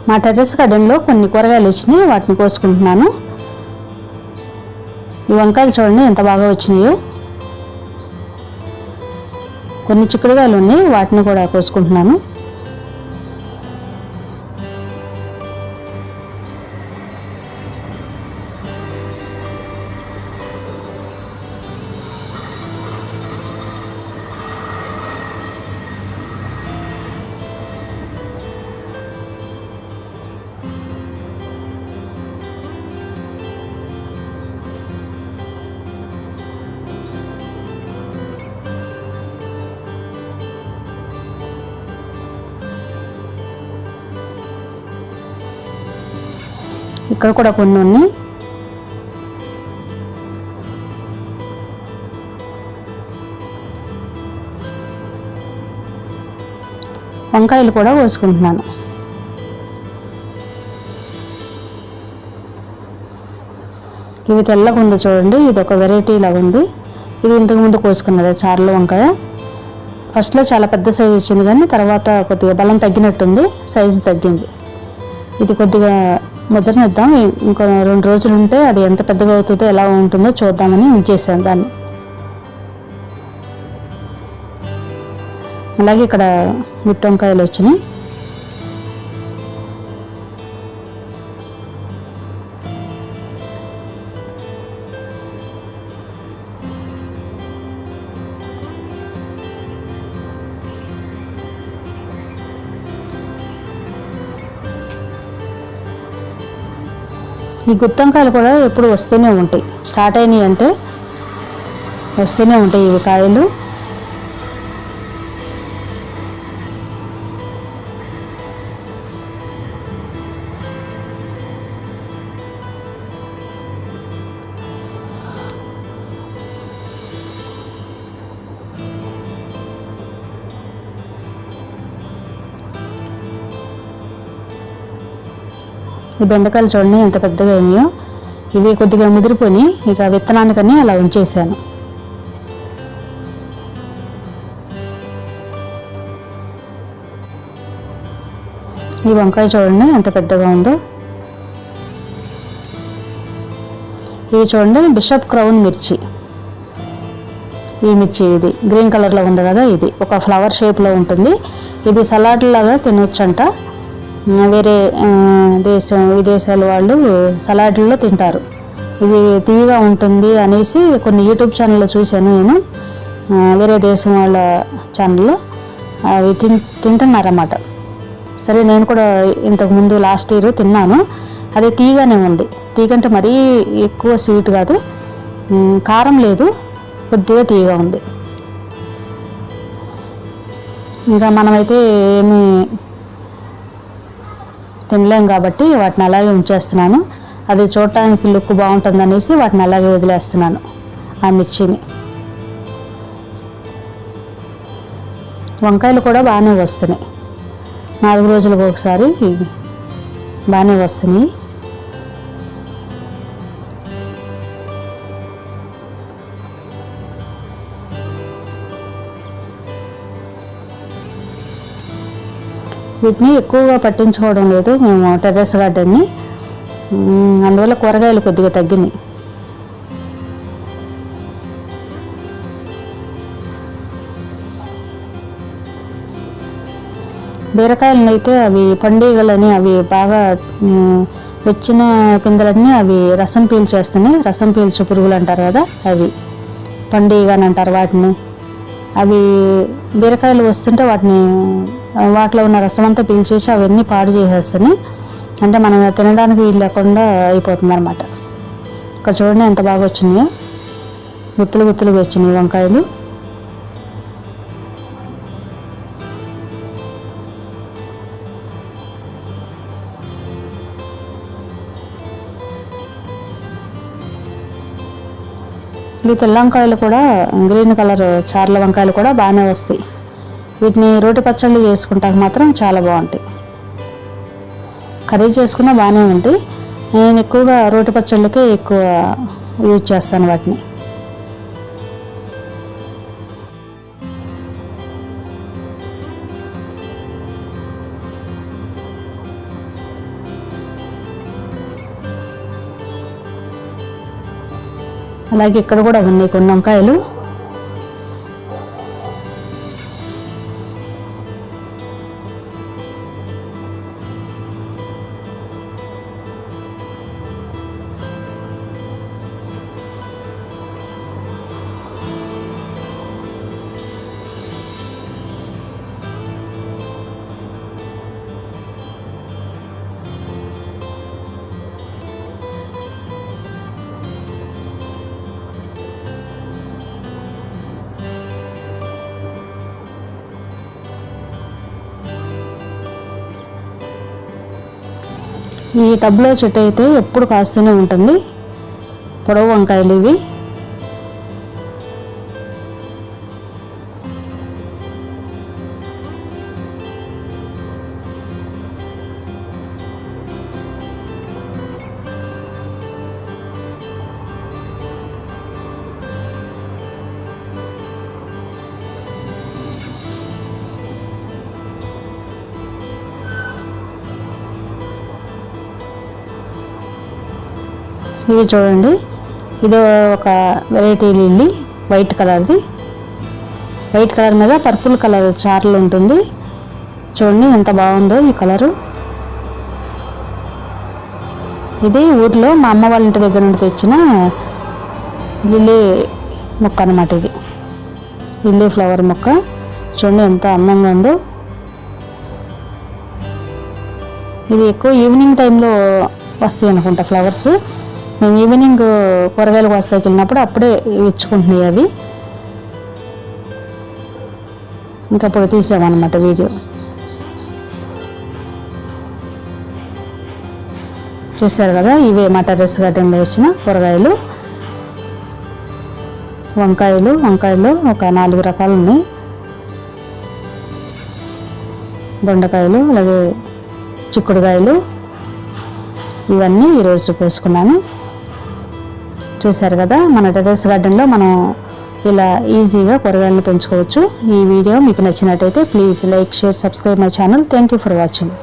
మా టెర్రస్ గార్డెన్లో కొన్ని కూరగాయలు వచ్చినాయి, వాటిని కోసుకుంటున్నాను. ఈ వంకాయలు చూడండి ఎంత బాగా వచ్చినాయో. కొన్ని చిక్కుడుకాయలు ఉన్నాయి, వాటిని కూడా కోసుకుంటున్నాను. ఇక్కడ కూడా కొన్ని ఉన్నాయి. వంకాయలు కూడా కోసుకుంటున్నాను. ఇవి తెల్లగా ఉంది చూడండి, ఇది ఒక వెరైటీ లాగా ఉంది. ఇది ఇంతకుముందు కోసుకున్నది చారులో వంకాయ. ఫస్ట్లో చాలా పెద్ద సైజు వచ్చింది, కానీ తర్వాత కొద్దిగా బలం తగ్గినట్టుంది, సైజు తగ్గింది. ఇది కొద్దిగా ముద్రనిద్దాం, ఇంకో 2 రోజులు ఉంటే అది ఎంత పెద్దగా అవుతుందో ఎలా ఉంటుందో చూద్దామని ఉంచేసాను దాన్ని. అలాగే ఇక్కడ గుత్తి వంకాయలు వచ్చినాయి. ఈ గుత్తంకాయలు కూడా ఎప్పుడు వస్తూనే ఉంటాయి, స్టార్ట్ అయినాయి అంటే వస్తూనే ఉంటాయి ఇవి కాయలు. ఈ బెండకాయలు చూడండి ఎంత పెద్దగా అయినాయో. ఇవి కొద్దిగా ముదిరిపోయి ఇక విత్తనానికని అలా ఉంచేసాను. ఈ వంకాయ చూడండి ఎంత పెద్దగా ఉందో. ఇవి చూడండి బిషప్ క్రౌన్ మిర్చి. ఈ మిర్చి ఇది గ్రీన్ కలర్లో ఉంది కదా, ఇది ఒక ఫ్లవర్ షేప్లో ఉంటుంది. ఇది సలాడ్ లాగా తినొచ్చంట. వేరే విదేశాల వాళ్ళు సలాడ్లలో తింటారు. ఇది తీయగా ఉంటుంది అనేసి కొన్ని యూట్యూబ్ ఛానల్లో చూశాను నేను, వేరే దేశం వాళ్ళ ఛానల్లో అవి తింటున్నారన్నమాట. సరే నేను కూడా ఇంతకుముందు లాస్ట్ ఇయర్ తిన్నాను. అది తీయగానే ఉంది. తీగంటే మరీ ఎక్కువ స్వీట్ కాదు, కారం లేదు, కొద్దిగా తీయగా ఉంది. ఇంకా మనమైతే ఏమి తినలేం కాబట్టి వాటిని అలాగే ఉంచేస్తున్నాను. అది చూడటానికి లుక్ బాగుంటుంది అనేసి వాటిని అలాగే వదిలేస్తున్నాను ఆ మిర్చిని. వంకాయలు కూడా బాగానే వస్తున్నాయి, 4 రోజులకు ఒకసారి బాగానే వస్తున్నాయి. వీటిని ఎక్కువగా పట్టించుకోవడం లేదు మేము టెర్రస్ గార్డెన్ని, అందువల్ల కూరగాయలు కొద్దిగా తగ్గినాయి. బీరకాయలను అయితే అవి పండుగలని అవి బాగా వచ్చిన పిందెలన్నీ అవి రసం పీల్చేస్తున్నాయి. రసం పీల్చు పురుగులు అంటారు కదా, అవి పండుగని అంటారు వాటిని. అవి బీరకాయలు వస్తుంటే వాటిలో ఉన్న రసం అంతా పీల్చేసి అవన్నీ పాడు చేసేస్తున్నాయి. అంటే మనం తినడానికి వీలు లేకుండా అయిపోతుంది అనమాట. ఇక్కడ చూడండి ఎంత బాగా వచ్చినాయో, గుత్తులు గుత్తులుగా వచ్చినాయి వంకాయలు. ఈ తెల్ల వంకాయలు కూడా గ్రీన్ కలర్ చార్ల వంకాయలు కూడా బాగానే వస్తాయి. వీటిని రోటి పచ్చళ్ళు చేసుకుంటాక మాత్రం చాలా బాగుంటాయి. కర్రీ చేసుకున్నా బాగానే ఉంటాయి. నేను ఎక్కువగా రోటి పచ్చళ్ళకే ఎక్కువ యూజ్ చేస్తాను వాటిని. అలాగే ఇక్కడ కూడా ఉన్నాయి కొన్ని వంకాయలు. ఈ టబ్లో చెట్టు అయితే ఎప్పుడు కాస్తూనే ఉంటుంది. పొడవు వంకాయలు ఇవి. ఇవి చూడండి, ఇది ఒక వెరైటీ లిల్లీ, వైట్ కలర్ది. వైట్ కలర్ మీద పర్పుల్ కలర్ చార్లు ఉంటుంది. చూడండి ఎంత బాగుందో ఈ కలరు. ఇది ఊర్లో మా అమ్మ వాళ్ళ ఇంటి దగ్గర నుండి తెచ్చిన లిల్లీ మొక్క అన్నమాట. ఇది లిల్లీ ఫ్లవర్ మొక్క. చూడండి ఎంత అందంగా ఉందో. ఇది ఎక్కువ ఈవినింగ్ టైంలో వస్తాయి అనుకుంటా ఫ్లవర్స్. మేము ఈవినింగ్ కూరగాయలు కోస్తాకి వెళ్ళినప్పుడు అప్పుడే ఇచ్చుకుంటున్నాయి అవి. ఇంకప్పుడు తీసామన్నమాట వీడియో. చూసారు కదా, ఇవే మా టెర్రస్ గార్డెన్లో వచ్చిన కూరగాయలు. వంకాయలు ఒక 4 రకాలు ఉన్నాయి. దొండకాయలు, అలాగే చిక్కుడుకాయలు, ఇవన్నీ ఈరోజు కోసుకున్నాను. చూసారు కదా, మన టెర్రస్ గార్డెన్లో మనం ఇలా ఈజీగా కూరగాయలను పెంచుకోవచ్చు. ఈ వీడియో మీకు నచ్చినట్టయితే please like, share, subscribe my channel. Thank you for watching.